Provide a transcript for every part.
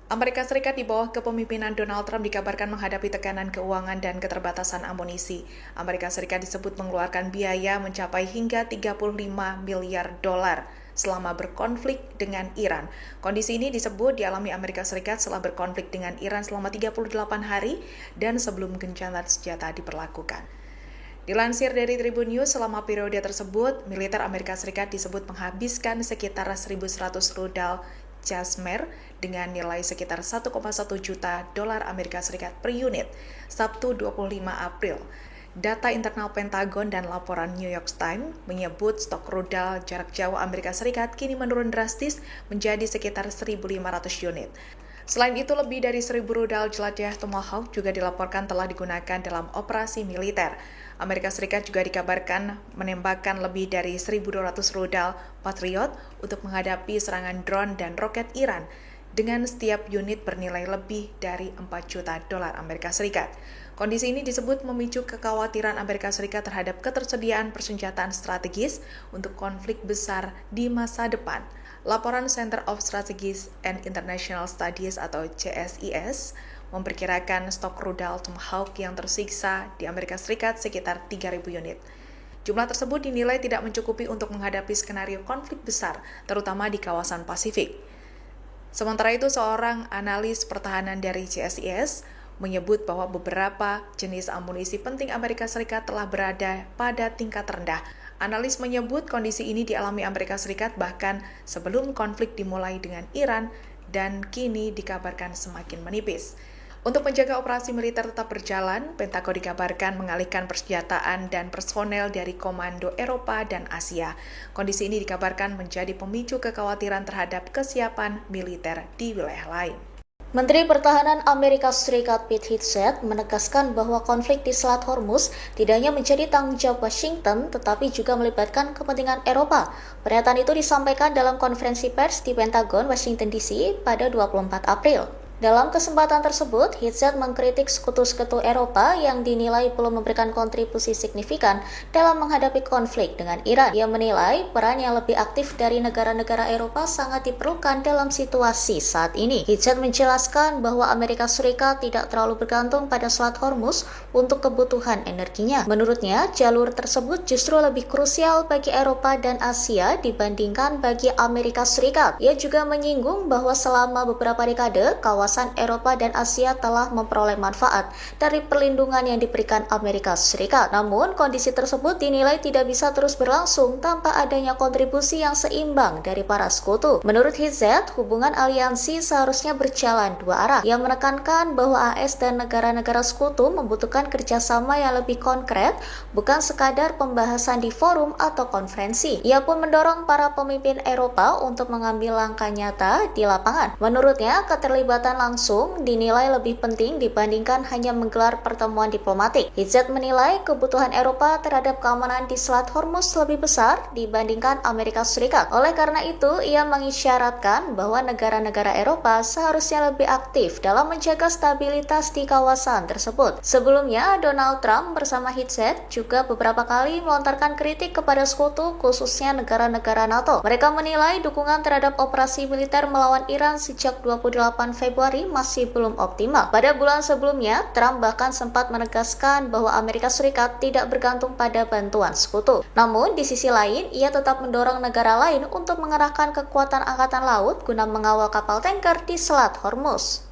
Amerika Serikat di bawah kepemimpinan Donald Trump dikabarkan menghadapi tekanan keuangan dan keterbatasan amunisi. Amerika Serikat disebut mengeluarkan biaya mencapai hingga 35 miliar dolar selama berkonflik dengan Iran. Kondisi ini disebut dialami Amerika Serikat setelah berkonflik dengan Iran selama 38 hari dan sebelum gencatan senjata diberlakukan. Dilansir dari Tribun News, selama periode tersebut, militer Amerika Serikat disebut menghabiskan sekitar 1.100 rudal Chasmer dengan nilai sekitar 1,1 juta dolar Amerika Serikat per unit, Sabtu 25 April. Data internal Pentagon dan laporan New York Times menyebut stok rudal jarak jauh Amerika Serikat kini menurun drastis menjadi sekitar 1.500 unit. Selain itu, lebih dari 1.000 rudal jelajah Tomahawk juga dilaporkan telah digunakan dalam operasi militer. Amerika Serikat juga dikabarkan menembakkan lebih dari 1.200 rudal Patriot untuk menghadapi serangan drone dan roket Iran, dengan setiap unit bernilai lebih dari 4 juta dolar Amerika Serikat. Kondisi ini disebut memicu kekhawatiran Amerika Serikat terhadap ketersediaan persenjataan strategis untuk konflik besar di masa depan. Laporan Center of Strategic and International Studies atau CSIS memperkirakan stok rudal Tomahawk yang tersiksa di Amerika Serikat sekitar 3.000 unit. Jumlah tersebut dinilai tidak mencukupi untuk menghadapi skenario konflik besar, terutama di kawasan Pasifik. Sementara itu, seorang analis pertahanan dari CSIS menyebut bahwa beberapa jenis amunisi penting Amerika Serikat telah berada pada tingkat rendah. Analis menyebut kondisi ini dialami Amerika Serikat bahkan sebelum konflik dimulai dengan Iran dan kini dikabarkan semakin menipis. Untuk menjaga operasi militer tetap berjalan, Pentagon dikabarkan mengalihkan persenjataan dan personel dari Komando Eropa dan Asia. Kondisi ini dikabarkan menjadi pemicu kekhawatiran terhadap kesiapan militer di wilayah lain. Menteri Pertahanan Amerika Serikat Pete Hegseth menegaskan bahwa konflik di Selat Hormuz tidak hanya menjadi tanggung jawab Washington, tetapi juga melibatkan kepentingan Eropa. Pernyataan itu disampaikan dalam konferensi pers di Pentagon, Washington DC pada 24 April. Dalam kesempatan tersebut, Hegseth mengkritik sekutu-sekutu Eropa yang dinilai belum memberikan kontribusi signifikan dalam menghadapi konflik dengan Iran. Ia menilai peran yang lebih aktif dari negara-negara Eropa sangat diperlukan dalam situasi saat ini. Hegseth menjelaskan bahwa Amerika Serikat tidak terlalu bergantung pada Selat Hormuz untuk kebutuhan energinya. Menurutnya, jalur tersebut justru lebih krusial bagi Eropa dan Asia dibandingkan bagi Amerika Serikat. Ia juga menyinggung bahwa selama beberapa dekade, kawasan Eropa dan Asia telah memperoleh manfaat dari perlindungan yang diberikan Amerika Serikat. Namun, kondisi tersebut dinilai tidak bisa terus berlangsung tanpa adanya kontribusi yang seimbang dari para sekutu. Menurut Hegseth, hubungan aliansi seharusnya berjalan dua arah. Ia menekankan bahwa AS dan negara-negara sekutu membutuhkan kerjasama yang lebih konkret, bukan sekadar pembahasan di forum atau konferensi. Ia pun mendorong para pemimpin Eropa untuk mengambil langkah nyata di lapangan. Menurutnya, keterlibatan langsung dinilai lebih penting dibandingkan hanya menggelar pertemuan diplomatik. Hegseth menilai kebutuhan Eropa terhadap keamanan di Selat Hormuz lebih besar dibandingkan Amerika Serikat. Oleh karena itu, ia mengisyaratkan bahwa negara-negara Eropa seharusnya lebih aktif dalam menjaga stabilitas di kawasan tersebut. Sebelumnya, Donald Trump bersama Hegseth juga beberapa kali melontarkan kritik kepada sekutu, khususnya negara-negara NATO. Mereka menilai dukungan terhadap operasi militer melawan Iran sejak 28 Februari masih belum optimal. Pada bulan sebelumnya, Trump bahkan sempat menegaskan bahwa Amerika Serikat tidak bergantung pada bantuan sekutu. Namun, di sisi lain, ia tetap mendorong negara lain untuk mengerahkan kekuatan angkatan laut guna mengawal kapal tanker di Selat Hormuz.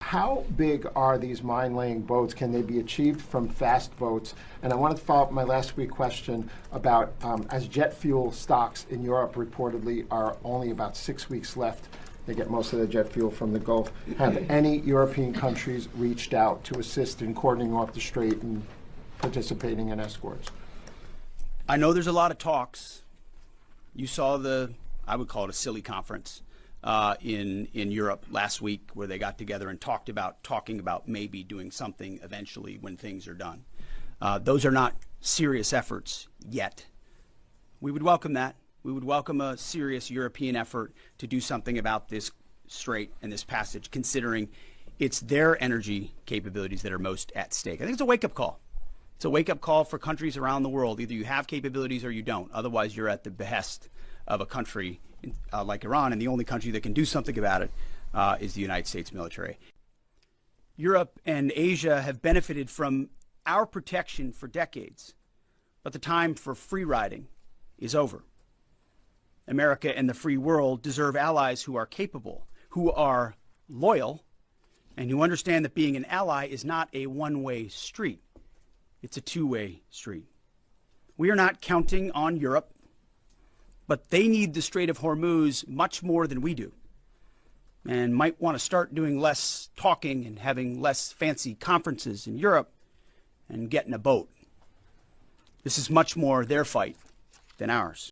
How big are these mine-laying boats? Can they be achieved from fast boats? And I wanted to follow up my last week question about as jet fuel stocks in Europe reportedly are only about 6 weeks left. They get most of their jet fuel from the Gulf. Have any European countries reached out to assist in cordoning off the strait and participating in escorts? I know there's a lot of talks. You saw I would call it a silly conference in Europe last week where they got together and talking about maybe doing something eventually when things are done. Those are not serious efforts yet. We would welcome that. We would welcome a serious European effort to do something about this strait and this passage, considering it's their energy capabilities that are most at stake. I think it's a wake-up call. It's a wake-up call for countries around the world. Either you have capabilities or you don't. Otherwise, you're at the behest of a country like Iran, and the only country that can do something about it is the United States military. Europe and Asia have benefited from our protection for decades, but the time for free riding is over. America and the free world deserve allies who are capable, who are loyal, and who understand that being an ally is not a one-way street. It's a two-way street. We are not counting on Europe, but they need the Strait of Hormuz much more than we do, and might want to start doing less talking and having less fancy conferences in Europe and get in a boat. This is much more their fight than ours.